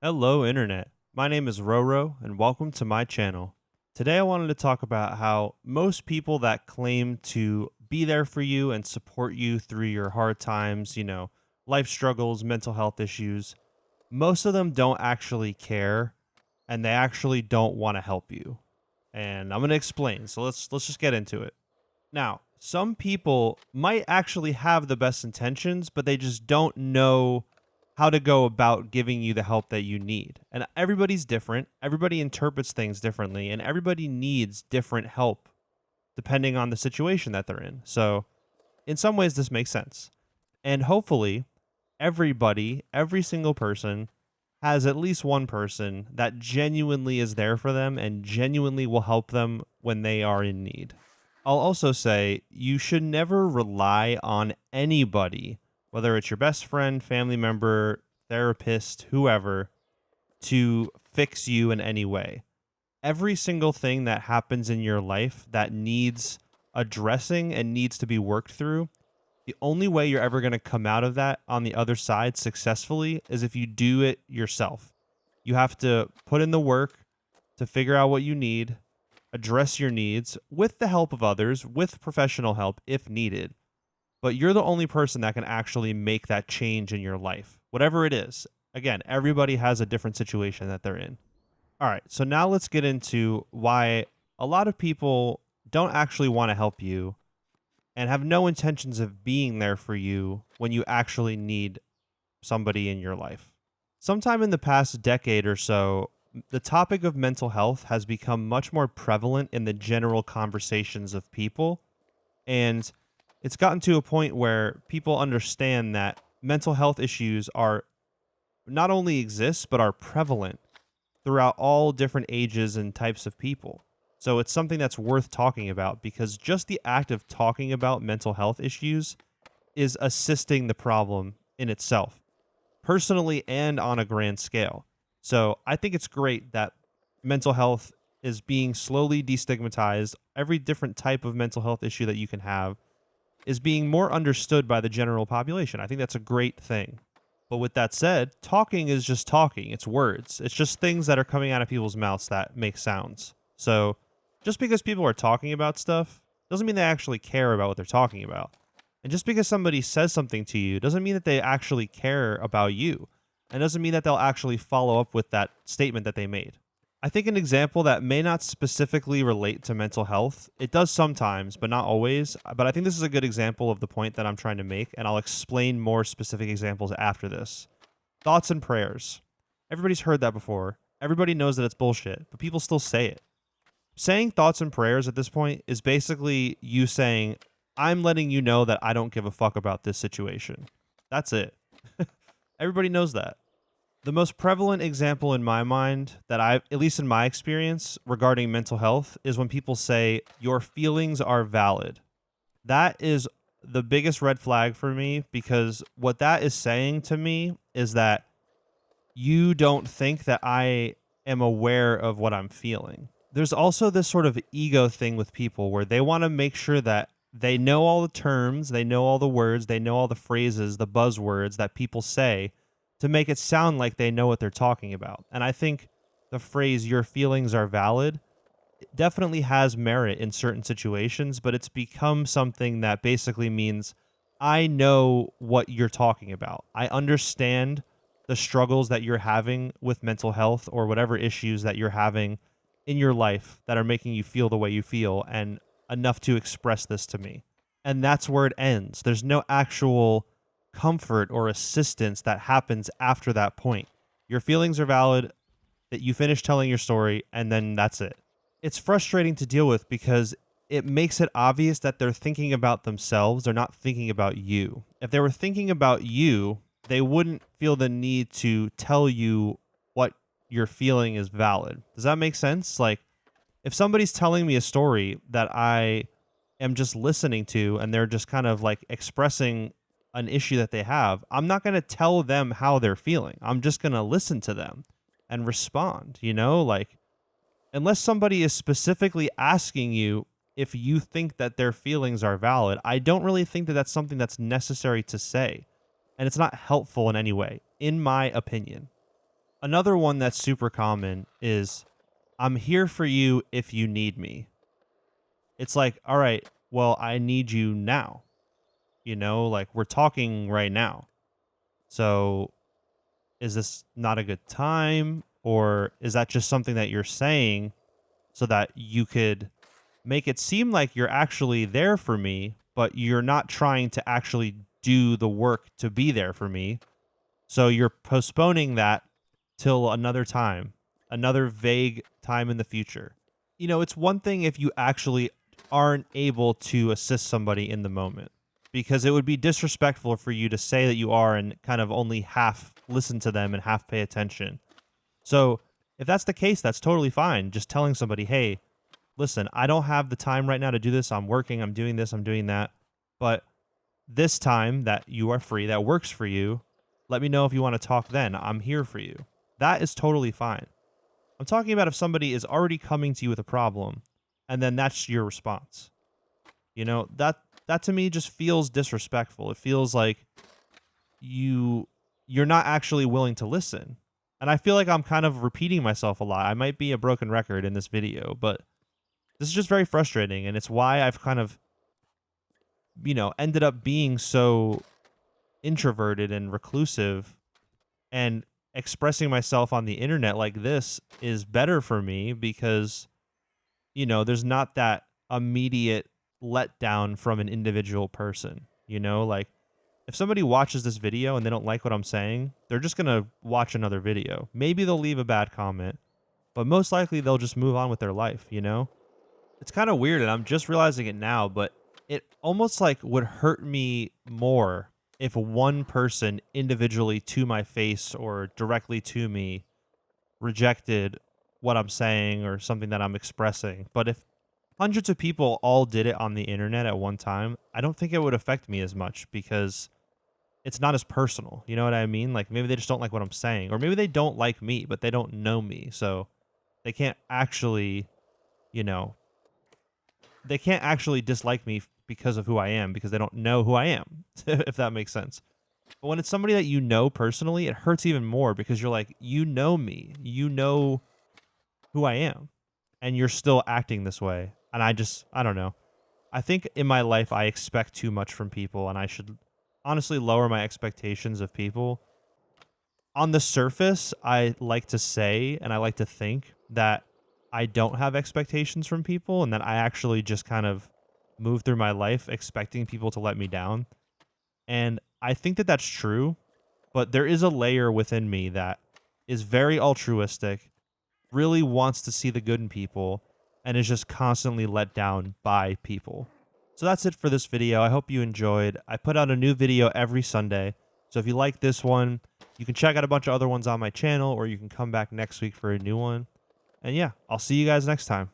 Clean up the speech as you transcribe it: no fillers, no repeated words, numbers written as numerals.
Hello, Internet. My name is Roro, and welcome to my channel. Today, I wanted to talk about how most people that claim to be there for you and support you through your hard times, life struggles, mental health issues, most of them don't actually care and they actually don't want to help you. And I'm going to explain. So let's just get into it. Now, some people might actually have the best intentions, but they just don't know how to go about giving you the help that you need. And everybody's different. Everybody interprets things differently, and everybody needs different help depending on the situation that they're in. So, in some ways, this makes sense. And hopefully, everybody, every single person, has at least one person that genuinely is there for them and genuinely will help them when they are in need. I'll also say you should never rely on anybody, whether it's your best friend, family member, therapist, whoever, to fix you in any way. Every single thing that happens in your life that needs addressing and needs to be worked through, the only way you're ever going to come out of that on the other side successfully is if you do it yourself. You have to put in the work to figure out what you need, address your needs with the help of others, with professional help if needed. But you're the only person that can actually make that change in your life, whatever it is. Again, everybody has a different situation that they're in. All right, so now let's get into why a lot of people don't actually want to help you and have no intentions of being there for you when you actually need somebody in your life. Sometime in the past decade or so, the topic of mental health has become much more prevalent in the general conversations of people. And it's gotten to a point where people understand that mental health issues are not only exist, but are prevalent throughout all different ages and types of people. So it's something that's worth talking about because just the act of talking about mental health issues is assisting the problem in itself, personally and on a grand scale. So I think it's great that mental health is being slowly destigmatized. Every different type of mental health issue that you can have is being more understood by the general population. I think that's a great thing. But with that said, talking is just talking. It's words. It's just things that are coming out of people's mouths that make sounds. So just because people are talking about stuff doesn't mean they actually care about what they're talking about. And just because somebody says something to you doesn't mean that they actually care about you. And doesn't mean that they'll actually follow up with that statement that they made. I think an example that may not specifically relate to mental health, it does sometimes, but not always. But I think this is a good example of the point that I'm trying to make, and I'll explain more specific examples after this. Thoughts and prayers. Everybody's heard that before. Everybody knows that it's bullshit, but people still say it. Saying thoughts and prayers at this point is basically you saying, I'm letting you know that I don't give a fuck about this situation. That's it. Everybody knows that. The most prevalent example in my mind that at least in my experience regarding mental health, is when people say your feelings are valid. That is the biggest red flag for me because what that is saying to me is that you don't think that I am aware of what I'm feeling. There's also this sort of ego thing with people where they want to make sure that they know all the terms, they know all the words, they know all the phrases, the buzzwords that people say to make it sound like they know what they're talking about. And I think the phrase your feelings are valid definitely has merit in certain situations, but it's become something that basically means I know what you're talking about. I understand the struggles that you're having with mental health or whatever issues that you're having in your life that are making you feel the way you feel, and enough to express this to me. And that's where it ends. There's no actual comfort or assistance that happens after that point. Your feelings are valid, that you finish telling your story, and then that's it. It's frustrating to deal with because it makes it obvious that they're thinking about themselves. They're not thinking about you. If they were thinking about you, they wouldn't feel the need to tell you what you're feeling is valid. Does that make sense? Like, if somebody's telling me a story that I am just listening to and they're just kind of like expressing an issue that they have, I'm not going to tell them how they're feeling. I'm just going to listen to them and respond, like unless somebody is specifically asking you if you think that their feelings are valid, I don't really think that that's something that's necessary to say. And it's not helpful in any way, in my opinion. Another one that's super common is, I'm here for you if you need me. It's like, all right, well, I need you now. Like we're talking right now. So is this not a good time? Or is that just something that you're saying so that you could make it seem like you're actually there for me, but you're not trying to actually do the work to be there for me? So you're postponing that till another time, another vague time in the future. It's one thing if you actually aren't able to assist somebody in the moment, because it would be disrespectful for you to say that you are and kind of only half listen to them and half pay attention. So if that's the case, that's totally fine. Just telling somebody, hey, listen, I don't have the time right now to do this. I'm working, I'm doing this, I'm doing that. But this time that you are free, that works for you, let me know if you want to talk then. I'm here for you. That is totally fine. I'm talking about if somebody is already coming to you with a problem and then that's your response. That to me just feels disrespectful. It feels like you're not actually willing to listen. And I feel like I'm kind of repeating myself a lot. I might be a broken record in this video, but this is just very frustrating, and it's why I've kind of ended up being so introverted and reclusive, and expressing myself on the internet like this is better for me because there's not that immediate letdown from an individual person. Like if somebody watches this video and they don't like what I'm saying, they're just going to watch another video. Maybe they'll leave a bad comment, but most likely they'll just move on with their life. It's kind of weird and I'm just realizing it now, but it almost like would hurt me more if one person individually to my face or directly to me rejected what I'm saying or something that I'm expressing. But if hundreds of people all did it on the internet at one time, I don't think it would affect me as much because it's not as personal. You know what I mean? Like maybe they just don't like what I'm saying, or maybe they don't like me, but they don't know me. So they can't actually, you know, they can't actually dislike me because of who I am because they don't know who I am, if that makes sense. But when it's somebody that you know personally, it hurts even more because you're like, you know me, you know who I am, and you're still acting this way. And I don't know. I think in my life, I expect too much from people, and I should honestly lower my expectations of people. On the surface, I like to say and I like to think that I don't have expectations from people and that I actually just kind of move through my life expecting people to let me down. And I think that that's true, but there is a layer within me that is very altruistic, really wants to see the good in people, and is just constantly let down by people. So that's it for this video. I hope you enjoyed. I put out a new video every Sunday. So if you like this one, you can check out a bunch of other ones on my channel, or you can come back next week for a new one. And yeah, I'll see you guys next time.